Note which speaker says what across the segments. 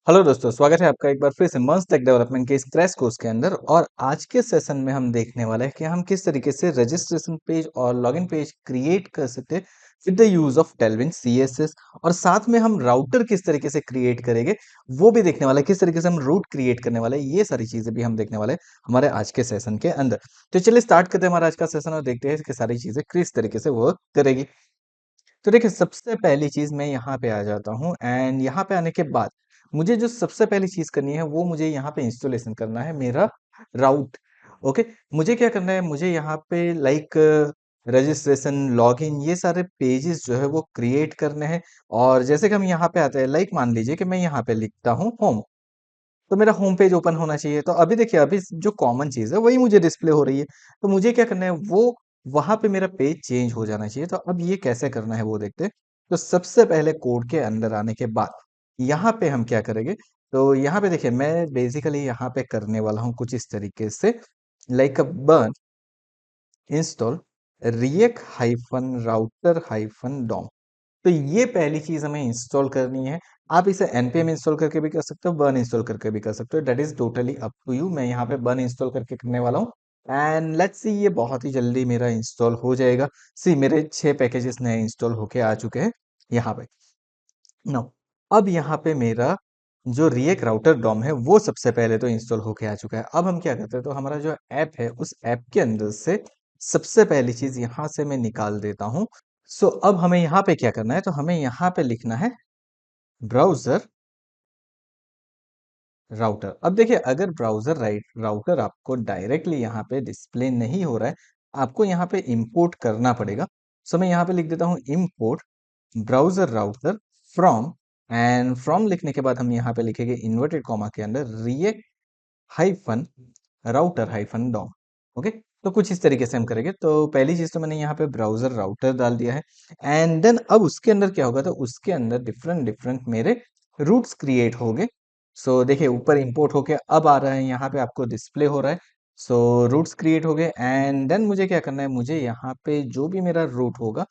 Speaker 1: Hello दोस्तों, स्वागत है आपका एक बार फिर से मस्त टेक डेवलपमेंट के इस क्रैश कोर्स के अंदर। और आज के सेशन में हम देखने वाले हैं कि हम किस तरीके से रजिस्ट्रेशन पेज और लॉगिन पेज क्रिएट कर सकते हैं with the use of Tailwind CSS. और साथ में हम राउटर किस तरीके से क्रिएट करेंगे वो भी देखने वाले हैं, किस तरीके से हम रूट क्रिएट करने वाले हैं, ये सारी चीजें भी हम देखने वाले हैं हमारे आज के सेशन के अंदर। तो चलिए स्टार्ट करते हैं हमारा आज का सेशन और देखते हैं कि सारी चीजें किस तरीके से वर्क करेगी। तो देखिए, सबसे पहली चीज़ मैं यहाँ पे आ जाता हूँ एंड यहाँ पे आने के बाद मुझे जो सबसे पहली चीज़ करनी है वो मुझे यहाँ पे इंस्टॉलेशन करना है मेरा राउट। ओके, मुझे क्या करना है, मुझे यहाँ पे लाइक रजिस्ट्रेशन लॉगिन ये सारे पेजेस जो है वो क्रिएट करने हैं। और जैसे कि हम यहाँ पे आते हैं, लाइक मान लीजिए कि मैं यहाँ पे लिखता हूँ होम, तो मेरा होम पेज ओपन होना चाहिए। तो अभी देखिए, अभी जो कॉमन चीज़ है वही मुझे डिस्प्ले हो रही है। तो मुझे क्या करना है, वो वहां पे मेरा पेज चेंज हो जाना चाहिए। तो अब ये कैसे करना है वो देखते हैं। तो सबसे पहले कोड के अंदर आने के बाद यहाँ पे हम क्या करेंगे, तो यहाँ पे देखिए मैं बेसिकली यहाँ पे करने वाला हूँ कुछ इस तरीके से, like yarn install react hyphen router hyphen DOM. तो ये पहली चीज हमें इंस्टॉल करनी है। आप इसे npm इंस्टॉल करके भी कर सकते हो, बर्न इंस्टॉल करके भी कर सकते हो, that is totally up to you. मैं यहाँ पे बर्न इंस्टॉल करके करने वाला हूँ एंड लेट्स सी ये बहुत ही जल्दी मेरा इंस्टॉल हो जाएगा। सी मेरे 6 पैकेजेस नए इंस्टॉल होके आ चुके हैं यहाँ पे। नो, अब यहाँ पे मेरा जो रिएक्ट राउटर डॉम है वो सबसे पहले तो इंस्टॉल होके आ चुका है। अब हम क्या करते हैं, तो हमारा जो ऐप है उस ऐप के अंदर से सबसे पहली चीज यहाँ से मैं निकाल देता हूँ। सो अब हमें यहाँ पे क्या करना है, तो हमें यहाँ पे लिखना है ब्राउजर राउटर। अब देखिए, अगर ब्राउजर राउटर आपको डायरेक्टली यहाँ पे डिस्प्ले नहीं हो रहा है, आपको यहाँ पे इंपोर्ट करना पड़ेगा। सो मैं यहाँ पे लिख देता हूँ import browser router from, and from लिखने के बाद हम यहाँ पे लिखेंगे इन्वर्टेड कॉमा के अंदर react hyphen router hyphen DOM. Okay, तो कुछ इस तरीके से हम करेंगे। तो पहली चीज तो मैंने यहाँ पे ब्राउजर राउटर डाल दिया है एंड देन अब उसके अंदर क्या होगा, तो उसके अंदर डिफरेंट डिफरेंट मेरे रूट्स क्रिएट हो गए। सो देखिए, ऊपर इंपोर्ट होके अब आ रहा है, यहाँ पे आपको डिस्प्ले हो रहा है। सो रूट्स क्रिएट हो गए एंड देन मुझे क्या करना है, मुझे यहाँ पे जो भी मेरा रूट होगा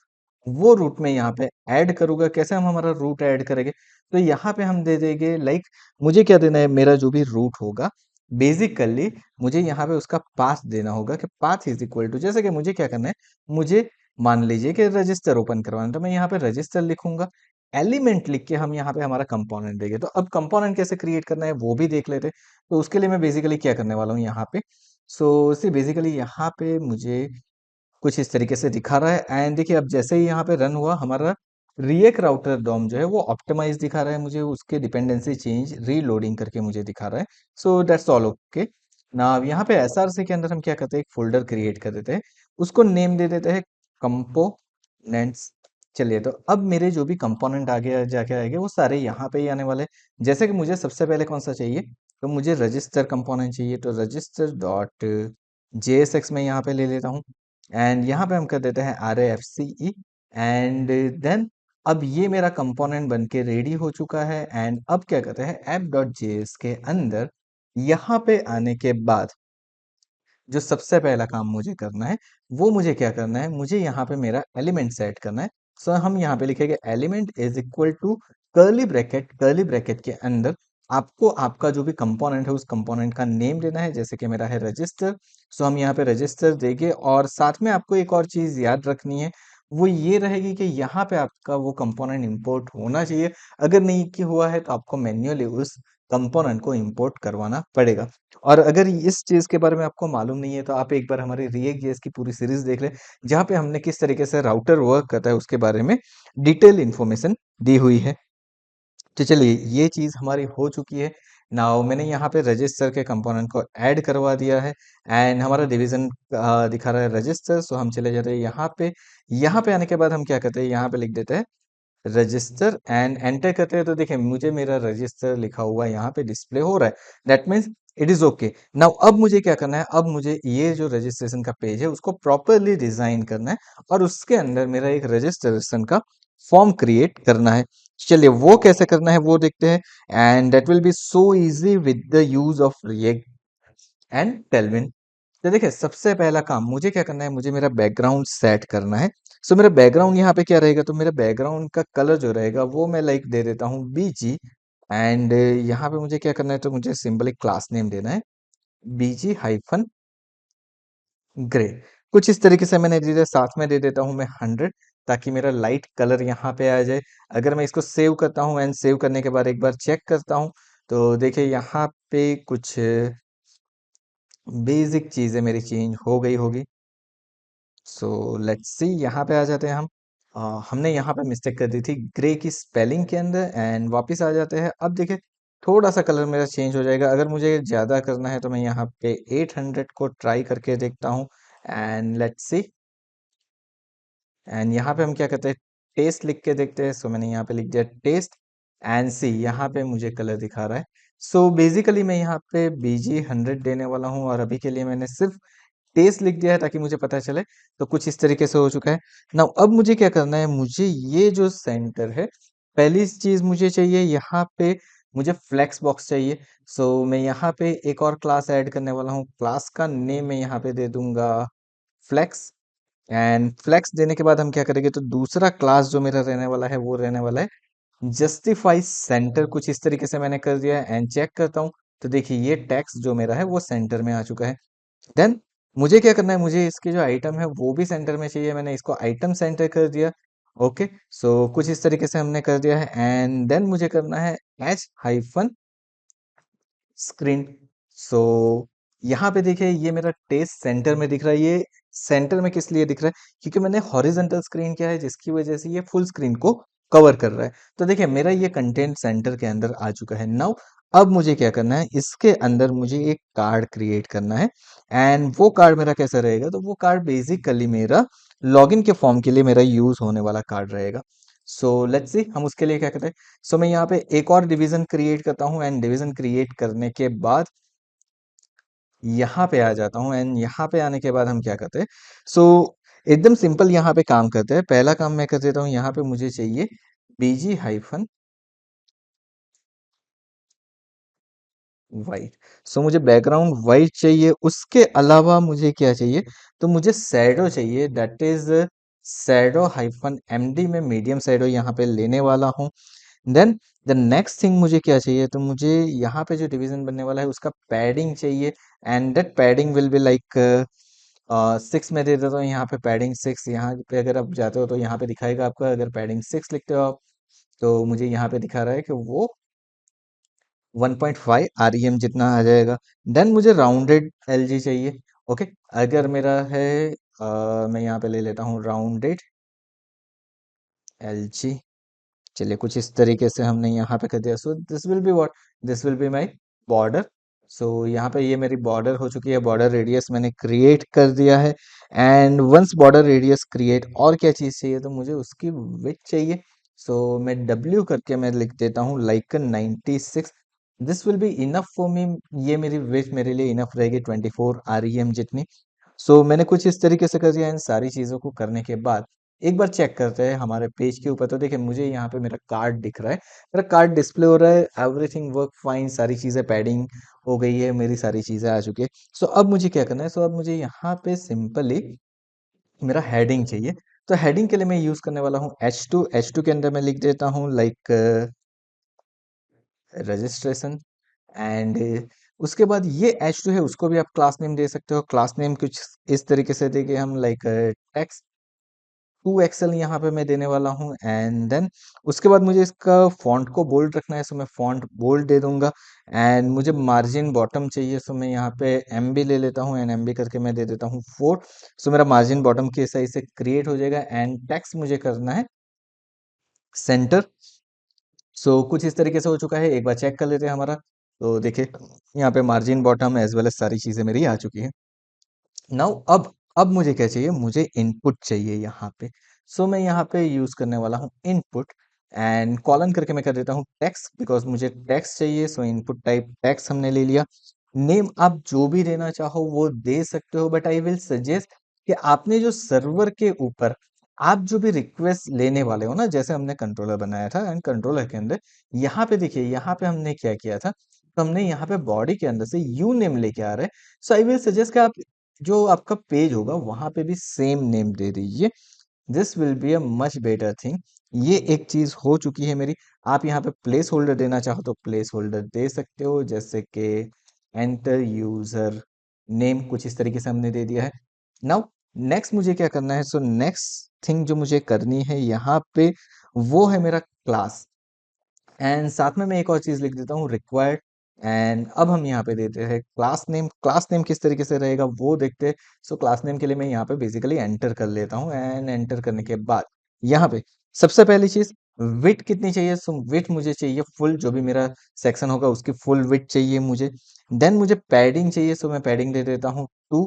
Speaker 1: वो रूट में यहाँ पे ऐड करूंगा। कैसे हम हमारा रूट ऐड करेंगे, तो यहाँ पे हम दे देंगे लाइक मुझे क्या देना है, मेरा जो भी रूट होगा बेसिकली मुझे यहाँ पे उसका पाथ देना होगा कि पाथ इज इक्वल टू, जैसे कि मुझे क्या करना है, मुझे मान लीजिए कि रजिस्टर ओपन करवाना है, तो मैं यहाँ पे रजिस्टर लिखूंगा। एलिमेंट लिख के हम यहाँ पे हमारा कंपोनेंट देंगे। तो अब कंपोनेंट कैसे क्रिएट करना है वो भी देख लेते हैं। तो उसके लिए मैं बेसिकली क्या करने वाला हूँ यहाँ पे, सो सी बेसिकली यहाँ पे मुझे कुछ इस तरीके से दिखा रहा है एंड देखिए, अब जैसे ही यहाँ पे रन हुआ हमारा रिएक्ट राउटर डॉम जो है वो ऑप्टिमाइज दिखा रहा है मुझे, उसके डिपेंडेंसी चेंज रीलोडिंग करके मुझे दिखा रहा है। So that's all okay. ना यहाँ पे एसआरसी के अंदर हम क्या करते हैं, एक फोल्डर क्रिएट कर देते हैं, उसको नेम दे देते हैं कंपोनेंट्स। चलिए, तो अब मेरे जो भी कंपोनेंट आगे जाके आएंगे वो सारे यहाँ पे ही आने वाले हैं। जैसे कि मुझे सबसे पहले कौन सा चाहिए, तो मुझे रजिस्टर कंपोनेंट चाहिए, तो रजिस्टर डॉट JSX में यहाँ पे ले लेता हूँ एंड यहाँ पे हम कर देते हैं RAFCE एंड देन अब ये मेरा कंपोनेंट बन के रेडी हो चुका है। एंड अब क्या करते हैं, app.js के अंदर यहाँ पे आने के बाद जो सबसे पहला काम मुझे करना है वो मुझे क्या करना है, मुझे यहाँ पे मेरा एलिमेंट सेट करना है। सो हम यहाँ पे लिखेंगे element is equal to curly bracket के अंदर आपको आपका जो भी कंपोनेंट है उस कंपोनेंट का नेम देना है, जैसे कि मेरा है रजिस्टर। सो हम यहाँ पे रजिस्टर देंगे और साथ में आपको एक और चीज याद रखनी है, वो ये रहेगी कि यहाँ पे आपका वो कंपोनेंट इंपोर्ट होना चाहिए। अगर नहीं कि हुआ है तो आपको मैन्युअली उस कंपोनेंट को इंपोर्ट करवाना पड़ेगा। और अगर इस चीज के बारे में आपको मालूम नहीं है तो आप एक बार हमारी रिएक्ट जेएस की पूरी सीरीज देख लें, जहाँ पे हमने किस तरीके से राउटर वर्क करता है उसके बारे में डिटेल इन्फॉर्मेशन दी हुई है। तो चलिए, ये चीज हमारी हो चुकी है। नाउ मैंने यहाँ पे रजिस्टर के कंपोनेंट को ऐड करवा दिया है एंड हमारा डिवीजन दिखा रहा है रजिस्टर। सो हम चले जाते हैं यहाँ पे। यहाँ पे आने के बाद हम क्या करते हैं, यहाँ पे लिख देते हैं रजिस्टर एंड एंटर करते हैं। तो देखिए, मुझे मेरा रजिस्टर लिखा हुआ यहाँ पे डिस्प्ले हो रहा है, that means it is okay. Now अब मुझे क्या करना है, अब मुझे ये जो रजिस्ट्रेशन का पेज है उसको प्रॉपरली डिजाइन करना है और उसके अंदर मेरा एक रजिस्ट्रेशन का फॉर्म क्रिएट करना है। चलिए, वो कैसे करना है वो देखते हैं and that will be so easy with the use of react and Tailwind. तो देखिए, सबसे पहला काम मुझे क्या करना है, मुझे मेरा बैकग्राउंड सेट करना है। सो मेरा बैकग्राउंड यहाँ पे क्या रहेगा, तो मेरा बैकग्राउंड का कलर जो रहेगा वो मैं लाइक दे देता हूँ BG एंड यहाँ पे मुझे क्या करना है, तो मुझे सिंपली क्लास नेम देना है बीजी हाइफन ग्रे। कुछ इस तरीके से मैंने दे दिया, साथ में दे देता हूँ मैं 100, ताकि मेरा लाइट कलर यहाँ पे आ जाए। अगर मैं इसको सेव करता हूँ एंड सेव करने के बाद एक बार चेक करता हूँ, तो देखिए यहाँ पे कुछ बेसिक चीज़ें मेरी चेंज हो गई होगी। सो लेट्स सी, यहाँ पे आ जाते हैं हम। हमने यहाँ पे मिस्टेक कर दी थी ग्रे की स्पेलिंग के अंदर, एंड वापस आ जाते हैं। अब देखिए थोड़ा सा कलर मेरा चेंज हो जाएगा। अगर मुझे ज़्यादा करना है तो मैं यहाँ पे 800 को ट्राई करके देखता हूँ, एंड लेट्स सी। एंड यहाँ पे हम क्या करते हैं, टेस्ट लिख के देखते हैं। सो मैंने यहाँ पे लिख दिया टेस्ट, एंड सी यहाँ पे मुझे कलर दिखा रहा है। सो बेसिकली मैं यहाँ पे बीजी 100 देने वाला हूँ, और अभी के लिए मैंने सिर्फ टेस्ट लिख दिया है ताकि मुझे पता चले। तो कुछ इस तरीके से हो चुका है। नाउ अब मुझे क्या करना है, मुझे ये जो सेंटर है, पहली चीज मुझे चाहिए यहाँ पे, मुझे फ्लेक्स बॉक्स चाहिए। सो मैं यहाँ पे एक और क्लास ऐड करने वाला हूँ। क्लास का नेम मैं यहाँ पे दे दूंगा फ्लेक्स। एंड फ्लेक्स देने के बाद हम क्या करेंगे, तो दूसरा क्लास जो मेरा रहने वाला है वो रहने वाला है जस्टिफाई सेंटर। कुछ इस तरीके से मैंने कर दिया है, एंड चेक करता हूँ, तो देखिए ये टेक्स्ट जो मेरा है वो सेंटर में आ चुका है। देन मुझे क्या करना है, मुझे इसके जो आइटम है वो भी सेंटर में चाहिए। मैंने इसको आइटम सेंटर कर दिया। ओके, सो कुछ इस तरीके से हमने कर दिया है, एंड देन मुझे करना है एच हाइफन स्क्रीन। सो यहाँ पे देखिए ये मेरा टेस्ट सेंटर में दिख रहा है। ये सेंटर में किस लिए दिख रहा है, क्योंकि मैंने हॉरिजॉन्टल स्क्रीन किया है, जिसकी वजह से ये फुल स्क्रीन को कवर कर रहा है। तो देखिए मेरा ये कंटेंट सेंटर के अंदर आ चुका है। नाउ अब मुझे क्या करना है, इसके अंदर मुझे एक कार्ड क्रिएट करना है। एंड वो कार्ड मेरा कैसा रहेगा, तो वो कार्ड बेसिकली मेरा लॉगिन के फॉर्म के लिए मेरा यूज होने वाला कार्ड रहेगा। सो लेट्स सी हम उसके लिए क्या करते हैं। सो मैं यहाँ पे एक और डिवीजन क्रिएट करता हूँ, एंड डिवीजन क्रिएट करने के बाद यहाँ पे आ जाता हूँ, एंड यहाँ पे आने के बाद हम क्या करते हैं। सो एकदम सिंपल यहाँ पे काम करते हैं। पहला काम मैं कर देता हूँ, यहाँ पे मुझे चाहिए बीजी हाइफन वाइट। सो मुझे बैकग्राउंड वाइट चाहिए। उसके अलावा मुझे क्या चाहिए, तो मुझे शैडो चाहिए, that is shadow hyphen MD में मीडियम शैडो यहाँ पे लेने वाला हूँ। देन द नेक्स्ट थिंग मुझे क्या चाहिए, तो मुझे यहाँ पे जो डिवीजन बनने वाला है उसका पैडिंग चाहिए, and that padding will be like 6 में दे देता हूँ। यहाँ पे पैडिंग 6, यहाँ पे अगर आप जाते हो तो यहाँ पे दिखाएगा आपका। अगर पैडिंग 6 लिखते हो आप, तो मुझे यहाँ पे दिखा रहा है कि वो 1.5 REM जितना आ जाएगा। देन मुझे राउंडेड LG चाहिए। ओके, अगर मेरा है मैं यहाँ पे ले लेता हूँ राउंडेड LG। चलिए कुछ इस तरीके से हमने यहाँ पे कर दिया। So this will be what, this will be my border. So यहाँ पे ये मेरी बॉर्डर हो चुकी है। बॉर्डर रेडियस मैंने क्रिएट कर दिया है। And once border radius create, और क्या चीज़ चाहिए, तो मुझे उसकी विड्थ चाहिए। सो मैं W करके मैं लिख देता हूँ like 96। This will be enough for me. ये मेरी विड्थ मेरे लिए इनफ रहेगी 24 REM जितनी। सो मैंने कुछ इस तरीके से कर दिया। इन सारी चीज़ों को करने के बाद एक बार चेक करते हैं हमारे पेज के ऊपर। तो देखिए मुझे यहाँ पे मेरा कार्ड दिख रहा है, मेरा कार्ड डिस्प्ले हो रहा है। एवरीथिंग वर्क फाइन, सारी चीज़ें पैडिंग हो गई है, मेरी सारी चीज़ें आ चुकी है। सो अब मुझे क्या करना है, सो अब मुझे यहाँ पे सिंपली मेरा हेडिंग चाहिए। तो हेडिंग के लिए मैं यूज़ करने वाला हूँ H2। H2 के अंदर मैं लिख देता हूँ लाइक रजिस्ट्रेशन। एंड उसके बाद ये H2 है, उसको भी आप क्लास नेम दे सकते हो। क्लास नेम कुछ इस तरीके से देके हम लाइक टेक्स्ट 2 एक्सएल यहाँ पे मैं देने वाला हूँ। एंड देन उसके बाद मुझे इसका फॉन्ट को बोल्ड रखना है, सो मैं फॉन्ट बोल्ड दे दूंगा। एंड मुझे मार्जिन बॉटम चाहिए, सो मैं यहाँ पे MB ले लेता हूँ, एंड MB करके मैं दे देता हूँ 4। सो मेरा मार्जिन बॉटम के साइज से क्रिएट हो जाएगा। एंड टेक्स्ट मुझे करना है सेंटर। सो कुछ इस तरीके से हो चुका है। एक बार चेक कर लेते हैं हमारा। तो देखिए यहाँ पे margin bottom as well as सारी चीज़ें मेरी आ चुकी है। नाउ अब मुझे क्या चाहिए, मुझे इनपुट चाहिए यहाँ पे। सो मैं यहाँ पे यूज करने वाला हूँ इनपुट, एंड कॉलन करके मैं कर देता हूँ टेक्स्ट, बिकॉज मुझे टेक्स्ट चाहिए। सो इनपुट टाइप टेक्स्ट हमने ले लिया। नेम आप जो भी देना चाहो वो दे सकते हो, बट आई विल सजेस्ट कि आपने जो सर्वर के ऊपर आप जो भी रिक्वेस्ट लेने वाले हो ना, जैसे हमने कंट्रोलर बनाया था, एंड कंट्रोलर के अंदर यहाँ पे देखिए, यहाँ पे हमने क्या किया था, तो हमने यहाँ पे बॉडी के अंदर से यू नेम लेके आ रहे हैं। सो आई विल सजेस्ट कि आप जो आपका पेज होगा वहां पे भी सेम नेम दे दीजिए। This will be a much better thing. ये एक चीज हो चुकी है मेरी। आप यहाँ पे प्लेस होल्डर देना चाहो तो प्लेस होल्डर दे सकते हो, जैसे कि एंटर यूजर नेम, कुछ इस तरीके से हमने दे दिया है। नाउ नेक्स्ट मुझे क्या करना है, सो नेक्स्ट थिंग जो मुझे करनी है यहाँ पे, वो है मेरा क्लास। एंड साथ में मैं एक और चीज लिख देता हूँ, रिक्वायर्ड। एंड अब हम यहाँ पे देते हैं क्लास नेम। क्लास नेम किस तरीके से रहेगा वो देखते हैं। सो क्लास नेम के लिए मैं यहाँ पे बेसिकली एंटर कर लेता हूँ, एंड एंटर करने के बाद यहाँ पे सबसे पहली चीज, विथ कितनी चाहिए। सो विथ मुझे चाहिए फुल, जो भी मेरा सेक्शन होगा उसकी फुल विथ चाहिए मुझे। देन मुझे पैडिंग चाहिए, सो मैं पैडिंग दे देता हूँ 2।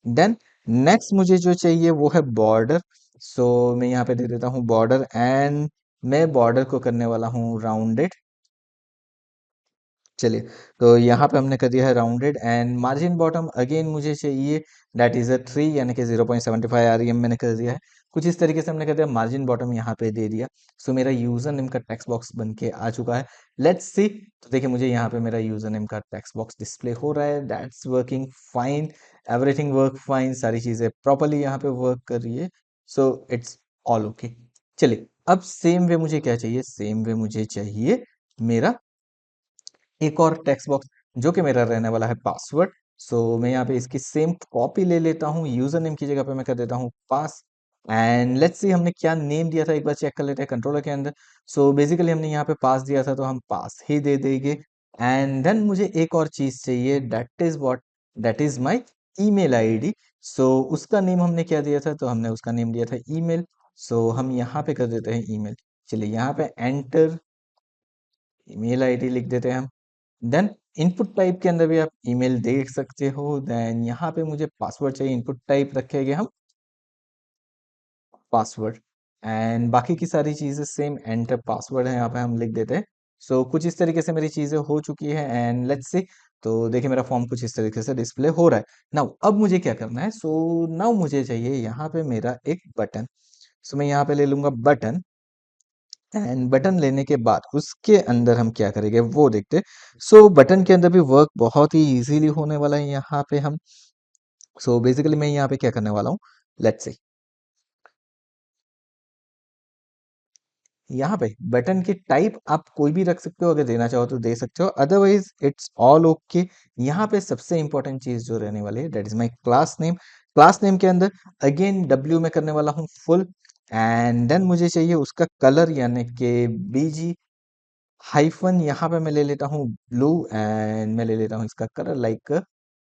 Speaker 1: देन नेक्स्ट मुझे जो चाहिए वो है बॉर्डर। सो मैं यहाँ पे दे देता हूँ बॉर्डर, एंड मैं बॉर्डर को करने वाला हूँ राउंडेड। चलिए, तो यहाँ पे हमने कर दिया है rounded. And margin bottom again मुझे चाहिए, दैट इज अ 3, यानी कि 0.75 आरईएम मैंने कर दिया है। कुछ इस तरीके से हमने कर दिया, मार्जिन बॉटम यहाँ पे दे दिया। सो मेरा यूजर नेम का टेक्स्ट बॉक्स बन के आ चुका है। Let's see. तो देखिए मुझे यहाँ पे मेरा यूजर नेम का टेक्स्ट बॉक्स डिस्प्ले हो रहा है, that's working fine. Everything work fine, सारी चीजें प्रॉपरली यहाँ पे वर्क कर रही है। So it's all okay. चलिए, अब सेम वे मुझे क्या चाहिए, सेम वे मुझे चाहिए मेरा एक और टेक्स्ट बॉक्स, जो कि मेरा रहने वाला है पासवर्ड। सो मैं यहाँ पे इसकी सेम कॉपी ले लेता हूँ, यूजर नेम की जगह पे मैं कर देता हूँ पास। एंड लेट्स सी हमने क्या नेम दिया था, एक बार चेक कर लेते हैं कंट्रोलर के अंदर। सो बेसिकली हमने यहाँ पे पास दिया था, तो हम पास ही दे देंगे। एंड देन मुझे एक और चीज चाहिए, that is my email ID. So उसका नेम हमने क्या दिया था, तो हमने उसका नेम दिया था ईमेल। सो हम यहाँ पे कर देते हैं ईमेल। चलिए, यहाँ पे एंटर ईमेल आईडी लिख देते हैं हम। देन इनपुट टाइप के अंदर भी आप ईमेल देख सकते हो। देन यहाँ पे मुझे पासवर्ड चाहिए, इनपुट टाइप रखेंगे हम पासवर्ड। एंड बाकी की सारी चीजें सेम एंटर पासवर्ड है, यहाँ पे हम लिख देते हैं। सो कुछ इस तरीके से मेरी चीजें हो चुकी है, एंड लेट्स सी। तो देखिए मेरा फॉर्म कुछ इस तरीके से डिस्प्ले हो रहा है। नाउ अब मुझे क्या करना है, सो नाउ मुझे चाहिए यहाँ पे मेरा एक बटन। सो मैं यहाँ पे ले लूंगा बटन। एंड बटन लेने के बाद उसके अंदर हम क्या करेंगे वो देखते। सो बटन के अंदर भी वर्क बहुत ही इजीली होने वाला है यहाँ पे हम। सो बेसिकली मैं यहाँ पे क्या करने वाला हूँ, लेट्स सी। यहाँ पे बटन की टाइप आप कोई भी रख सकते हो, अगर देना चाहो तो दे सकते हो, अदरवाइज इट्स ऑल ओके। यहाँ पे सबसे इंपॉर्टेंट चीज जो रहने वाली है, that is my class name. Class name के अंदर अगेन डब्ल्यू में करने वाला हूँ फुल। एंड देन मुझे चाहिए उसका कलर, यानी कि बीजी हाइफन, यहाँ पे मैं ले लेता हूँ ब्लू। एंड मैं ले लेता हूँ इसका कलर लाइक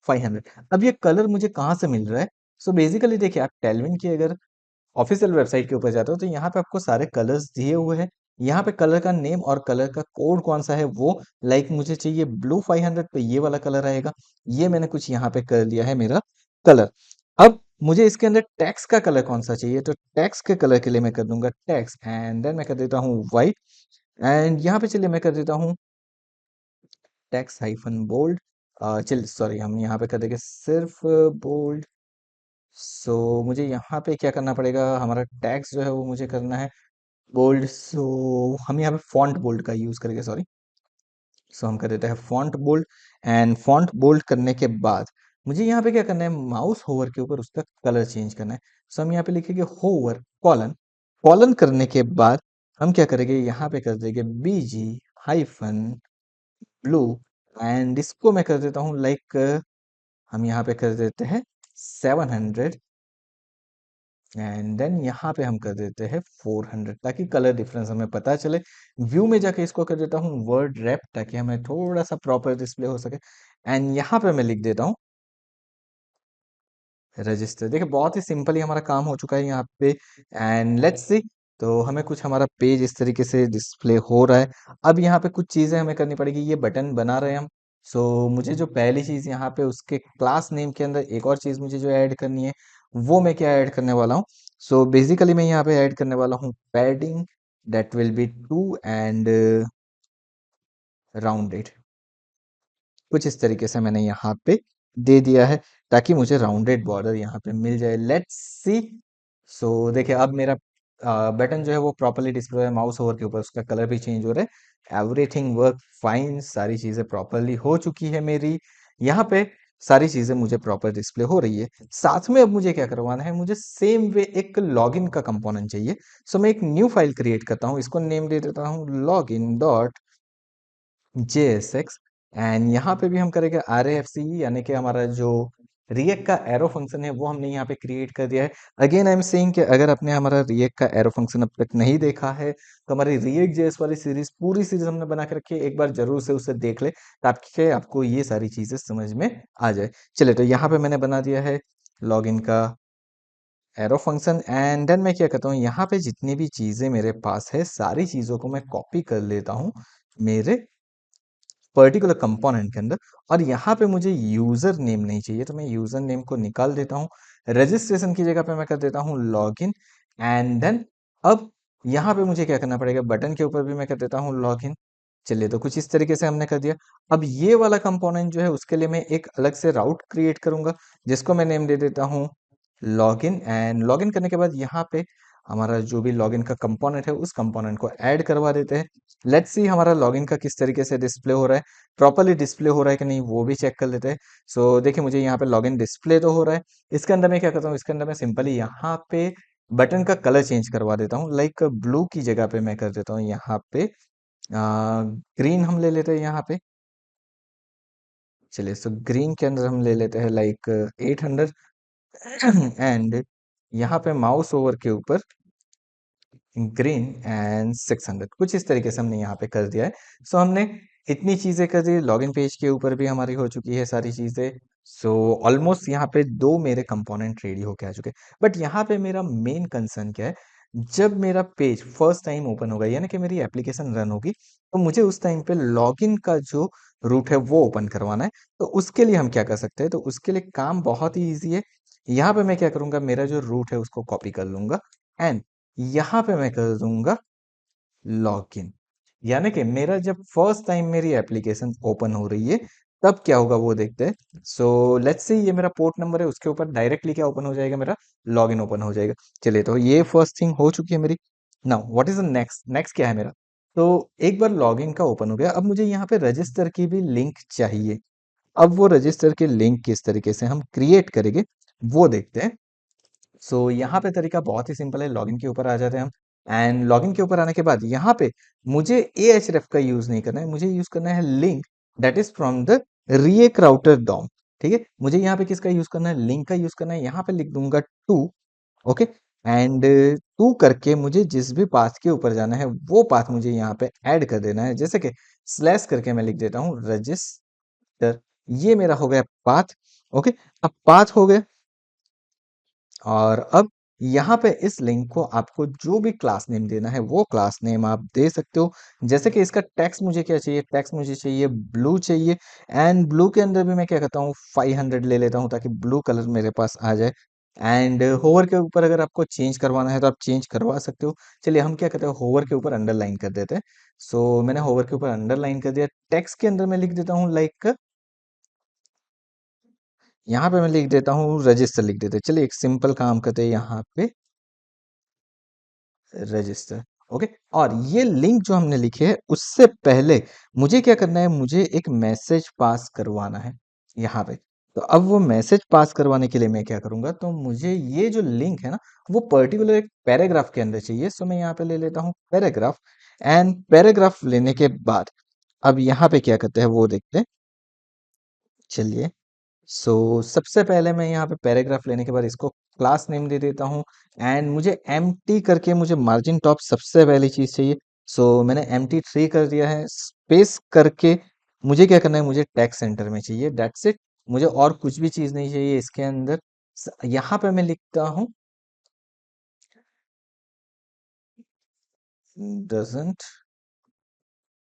Speaker 1: 500। अब ये कलर मुझे कहाँ से मिल रहा है। सो बेसिकली देखिए, आप टेलविन की अगर ऑफिशियल वेबसाइट के ऊपर जाते हो, तो यहाँ पे आपको सारे कलर्स दिए हुए हैं। यहाँ पे कलर का नेम और कलर का कोड कौन सा है वो, लाइक मुझे चाहिए ब्लू 500 पे ये वाला कलर आएगा। ये मैंने कुछ यहाँ पे कर लिया है मेरा कलर। अब मुझे इसके अंदर टैक्स का कलर कौन सा चाहिए, तो टैक्स के कलर के लिए मैं कर दूंगा टैक्स, एंड देन मैं कर देता हूँ व्हाइट। एंड यहाँ पे चलिए मैं कर देता हूँ टैक्स हाइफन बोल्ड। चल सॉरी, हम यहाँ पे कर देंगे सिर्फ बोल्ड। सो मुझे यहाँ पे क्या करना पड़ेगा, हमारा टैक्स जो है वो मुझे करना है बोल्ड। सो हम यहाँ पे फॉन्ट बोल्ड का यूज करेंगे, सॉरी। सो हम कर देते हैं font bold. And font bold करने के बाद मुझे यहाँ पे क्या करना है, माउस होवर के ऊपर उसका कलर चेंज करना है। सो हम यहाँ पे लिखेंगे होवर कॉलन। कॉलन करने के बाद हम क्या करेंगे, यहाँ पे कर देंगे बीजी हाइफन ब्लू। एंड इसको मैं कर देता हूँ लाइक, हम यहाँ पे कर देते हैं 700। एंड देन यहाँ पे हम कर देते हैं 400, ताकि कलर डिफरेंस हमें पता चले। व्यू में जाके इसको कर देता हूँ वर्ड रैप, ताकि हमें थोड़ा सा प्रॉपर डिस्प्ले हो सके। एंड यहाँ पे मैं लिख देता हूँ रजिस्टर। देखिए बहुत ही सिंपली हमारा काम हो चुका है यहाँ पे। And let's see. तो हमें कुछ हमारा पेज इस तरीके से डिस्प्ले हो रहा है। अब यहाँ पे कुछ चीजें हमें करनी पड़ेगी, ये बटन बना रहे हैं हम। सो मुझे जो पहली चीज यहाँ पे उसके क्लास नेम के अंदर एक और चीज मुझे जो ऐड करनी है, वो मैं क्या ऐड करने वाला हूँ। सो बेसिकली मैं यहाँ पे ऐड करने वाला हूँ padding, that will be 2 and rounded. कुछ इस तरीके से मैंने यहाँ पे दे दिया है, ताकि मुझे राउंडेड बॉर्डर यहाँ पे मिल जाए। Let's see. सो देखिए अब मेरा बटन जो है वो प्रॉपरली डिस्प्ले है, माउस ओवर के ऊपर उसका कलर भी चेंज हो रहा है। एवरीथिंग वर्क फाइन, सारी चीजें प्रॉपरली हो चुकी है मेरी यहाँ पे। सारी चीजें मुझे प्रॉपर डिस्प्ले हो रही है। साथ में अब मुझे क्या करवाना है, मुझे सेम वे एक लॉगिन का कंपोनेंट चाहिए। सो मैं एक न्यू फाइल क्रिएट करता हूँ, इसको नेम दे देता हूँ लॉगिन डॉट JSX। एंड यहाँ पे भी हम करेंगे RAFC, यानी कि हमारा जो रिएक्ट का एरो फंक्शन है वो हमने यहाँ पे क्रिएट कर दिया है। अगेन आई एम सेइंग कि अगर आपने हमारा रिएक्ट का एरो फंक्शन अब तक नहीं देखा है तो हमारी रिएक्ट जेएस वाली सीरीज, पूरी सीरीज हमने बना के रखी है, एक बार जरूर से उसे देख ले ताकि आपको ये सारी चीजें समझ में आ जाए। चलिए, तो यहाँ पे मैंने बना दिया है लॉगिन का एरो फंक्शन। एंड देन मैं क्या करता हूँ, यहाँ पे जितनी भी चीजें मेरे पास है सारी चीजों को मैं कॉपी कर लेता हूँ मेरे पर्टिकुलर कंपोनेंट के अंदर। और यहाँ पे मुझे यूजर नेम नहीं चाहिए तो मैं यूजर नेम को निकाल देता हूँ। रजिस्ट्रेशन की जगह पे मैं कर देता हूँ लॉगिन। एंड देन अब यहाँ पे मुझे क्या करना पड़ेगा, बटन के ऊपर भी मैं कर देता हूँ लॉगिन। चलिए, तो कुछ इस तरीके से हमने कर दिया। अब ये वाला कंपोनेंट जो है उसके लिए मैं एक अलग से राउट क्रिएट करूंगा जिसको मैं नेम दे देता हूँ लॉगिन। एंड लॉगिन करने के बाद यहाँ पे हमारा जो भी लॉगिन का कंपोनेंट है उस कंपोनेंट को ऐड करवा देते हैं। लेट्स सी हमारा लॉगिन का किस तरीके से डिस्प्ले हो रहा है, प्रॉपरली डिस्प्ले हो रहा है कि नहीं वो भी चेक कर लेते हैं। सो देखिए, मुझे यहाँ पे लॉगिन डिस्प्ले तो हो रहा है। इसके अंदर मैं क्या करता हूँ, इसके अंदर मैं सिंपली यहाँ पे बटन का कलर चेंज करवा देता हूँ। लाइक ब्लू की जगह पे मैं कर देता हूँ यहाँ पे ग्रीन हम ले लेते हैं यहाँ पे। चलिए, सो ग्रीन के अंदर हम ले लेते हैं लाइक 800। एंड यहाँ पे माउस ओवर के ऊपर ग्रीन एंड 600, कुछ इस तरीके से हमने यहाँ पे कर दिया है। सो हमने इतनी चीजें कर दी, लॉगिन पेज के ऊपर भी हमारी हो चुकी है सारी चीजें। सो ऑलमोस्ट यहाँ पे दो मेरे कंपोनेंट रेडी होके आ चुके हैं। बट यहाँ पे मेरा मेन कंसर्न क्या है, जब मेरा पेज फर्स्ट टाइम ओपन होगा यानी कि मेरी एप्लीकेशन रन होगी तो मुझे उस टाइम पे लॉगिन का जो रूट है वो ओपन करवाना है। तो उसके लिए हम क्या कर सकते हैं, तो उसके लिए काम बहुत ही ईजी है। यहाँ पे मैं क्या करूंगा, मेरा जो रूट है उसको कॉपी कर लूंगा एंड यहाँ पे मैं कर दूंगा लॉगिन। यानी कि मेरा जब फर्स्ट टाइम मेरी एप्लीकेशन ओपन हो रही है तब क्या होगा वो देखते हैं। सो लेट्स से ये मेरा पोर्ट नंबर है, उसके ऊपर डायरेक्टली क्या ओपन हो जाएगा, मेरा लॉगिन ओपन हो जाएगा। चलिए, तो ये फर्स्ट थिंग हो चुकी है मेरी। Now what is the next, next क्या है मेरा। तो एक बार लॉगिन का ओपन हो गया, अब मुझे यहाँ पे रजिस्टर की भी लिंक चाहिए। अब वो रजिस्टर के लिंक किस तरीके से हम क्रिएट करेंगे वो देखते हैं। सो यहाँ पे तरीका बहुत ही सिंपल है, लॉगिन के ऊपर आ जाते हैं हम। एंड लॉगिन के ऊपर आने के बाद यहाँ पे मुझे AHREF का यूज नहीं करना है, मुझे यूज करना है link that is from the react router DOM. ठीक है, मुझे यहाँ पे किसका यूज करना है, लिंक का यूज करना है। यहाँ पे लिख दूंगा 2। ओके, एंड 2 करके मुझे जिस भी पाथ के ऊपर जाना है वो पाथ मुझे यहाँ पे ऐड कर देना है। जैसे कि स्लैश करके मैं लिख देता हूँ रजिस्टर। ये मेरा हो गया पाथ। ओके, अब पाथ हो गया। और अब यहाँ पे इस लिंक को आपको जो भी क्लास नेम देना है वो क्लास नेम आप दे सकते हो। जैसे कि इसका टेक्स्ट मुझे क्या चाहिए, टेक्स्ट मुझे चाहिए ब्लू चाहिए। एंड ब्लू के अंदर भी मैं क्या करता हूँ 500 ले लेता हूँ ताकि ब्लू कलर मेरे पास आ जाए। एंड होवर के ऊपर अगर आपको चेंज करवाना है तो आप चेंज करवा सकते हो। चलिए, हम क्या करते हैं, होवर के ऊपर अंडरलाइन कर देते हैं। सो मैंने होवर के ऊपर अंडरलाइन कर दिया। टेक्स्ट के अंदर मैं लिख देता हूँ लाइक, यहाँ पे मैं लिख देता हूँ रजिस्टर लिख देते हैं। चलिए, एक सिंपल काम करते हैं यहाँ पे रजिस्टर। ओके, और ये लिंक जो हमने लिखे है उससे पहले मुझे क्या करना है, मुझे एक मैसेज पास करवाना है यहाँ पे। तो अब वो मैसेज पास करवाने के लिए मैं क्या करूंगा, तो मुझे ये जो लिंक है ना वो पर्टिकुलर एक पैराग्राफ के अंदर चाहिए। सो मैं यहाँ पे ले लेता हूँ पैराग्राफ। एंड पैराग्राफ लेने के बाद अब यहाँ पे क्या करते हैं वो देखते हैं। चलिए, सो सबसे पहले मैं यहाँ पे पैराग्राफ लेने के बाद इसको क्लास नेम दे देता हूँ। एंड मुझे एम्प्टी करके मुझे मार्जिन टॉप सबसे पहली चीज चाहिए। सो मैंने MT3 कर दिया है। स्पेस करके मुझे क्या करना है, मुझे टेक्स्ट सेंटर में चाहिए, दैट्स इट। मुझे और कुछ भी चीज नहीं चाहिए इसके अंदर। यहाँ पे मैं लिखता हूँ डजंट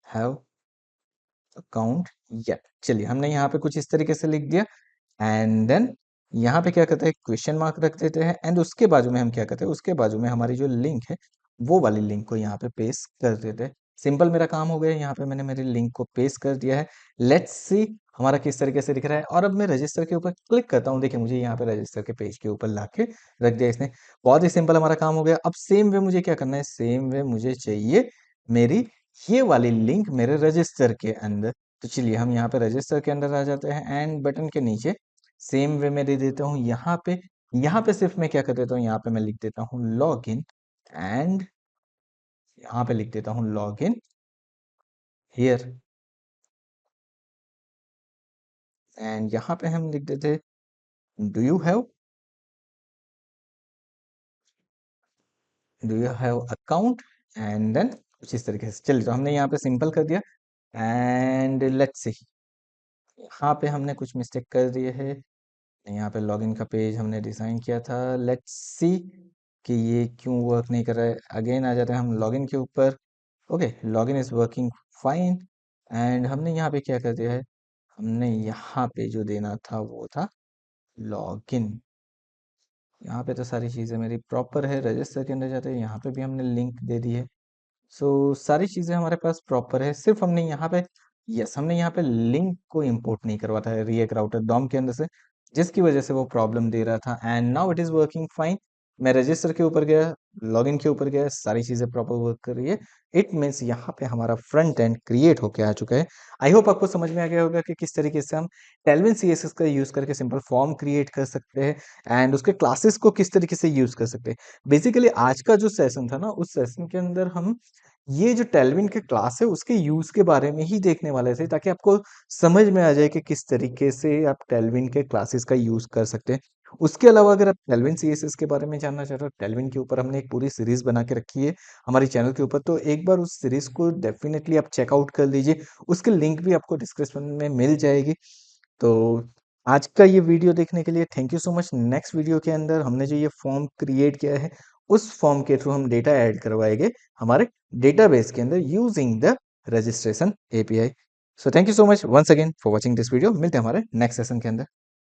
Speaker 1: हैव अकाउंट येट। चलिए, हमने यहाँ पे कुछ इस तरीके से लिख दिया। एंड देन यहाँ पे क्या करते हैं, क्वेश्चन मार्क रख देते हैं। एंड उसके बाजू में हम क्या करते हैं, उसके बाजू में हमारी जो लिंक है वो वाली लिंक को यहाँ पे पेस्ट कर देते हैं। सिंपल मेरा काम हो गया, यहाँ पे मैंने मेरी लिंक को पेस्ट कर दिया है। लेट्स सी हमारा किस तरीके से दिख रहा है। और अब मैं रजिस्टर के ऊपर क्लिक करता हूँ, देखिए मुझे यहाँ पे रजिस्टर के पेज के ऊपर ला के रख दिया इसने। बहुत ही सिंपल हमारा काम हो गया। अब सेम वे मुझे क्या करना है, सेम वे मुझे चाहिए मेरी ये वाली लिंक मेरे रजिस्टर के अंदर। तो चलिए, हम यहाँ पे रजिस्टर के अंदर आ जाते हैं एंड बटन के नीचे सेम वे में दे देता हूँ यहाँ पे सिर्फ मैं क्या कर देता हूँ, यहाँ पे मैं लिख देता हूँ लॉग इन, एंड यहाँ पे लिख देता हूँ लॉग इन हियर, एंड यहाँ पे हम लिख देते do you have account, and then कुछ इस तरीके से। चलिए, तो हमने यहाँ पे सिंपल कर दिया, एंड लेट्स सी, यहाँ पे हमने कुछ मिस्टेक कर दिए है। यहाँ पे लॉगिन का पेज हमने डिजाइन किया था, लेट्स सी कि ये क्यों वर्क नहीं कर रहा है। अगेन आ जाते हैं हम लॉगिन के ऊपर। Okay, login is working fine, and हमने यहाँ पे क्या कर दिया है, हमने यहाँ पे जो देना था वो था लॉगिन। यहाँ पे तो सारी चीज़ें मेरी प्रॉपर है, रजिस्टर के अंदर जाते हैं, यहाँ पे भी हमने लिंक दे दी है। सो सारी चीज़ें हमारे पास प्रॉपर है, सिर्फ हमने यहाँ पे, यस, हमने यहाँ पे लिंक को इंपोर्ट नहीं करवा था रिएक्ट राउटर डॉम के अंदर से, जिसकी वजह से वो प्रॉब्लम दे रहा था। And now it is working fine. मैं रजिस्टर के ऊपर गया, लॉगिन के ऊपर गया, सारी चीज़ें प्रॉपर वर्क कर रही है। इट मीन्स यहाँ पे हमारा फ्रंट एंड क्रिएट होके आ चुका है। आई होप आपको समझ में आ गया होगा कि किस तरीके से हम टेलविन सीएसएस का यूज़ करके सिंपल फॉर्म क्रिएट कर सकते हैं, एंड उसके क्लासेस को किस तरीके से यूज़ कर सकते हैं। बेसिकली आज का जो सेशन था ना, उस सेशन के अंदर हम ये जो टेलविन के क्लास है उसके यूज के बारे में ही देखने वाले थे, ताकि आपको समझ में आ जाए कि किस तरीके से आप टेलविन के क्लासेस का यूज कर सकते हैं। उसके अलावा अगर आप टेलविन सीएसएस के बारे में जानना चाहते हो, टेलविन के ऊपर हमने एक पूरी सीरीज बना के रखी है हमारे चैनल के ऊपर, तो एक बार उस सीरीज को डेफिनेटली आप चेकआउट कर लीजिए, उसकी लिंक भी आपको डिस्क्रिप्शन में मिल जाएगी। तो आज का ये वीडियो देखने के लिए thank you so much. Next video के अंदर हमने जो ये फॉर्म क्रिएट किया है, उस फॉर्म के थ्रू हम डेटा ऐड करवाएंगे हमारे डेटाबेस के अंदर using the registration API. So thank you so much once again for watching this video. मिलते हैं हमारे नेक्स्ट सेशन के अंदर।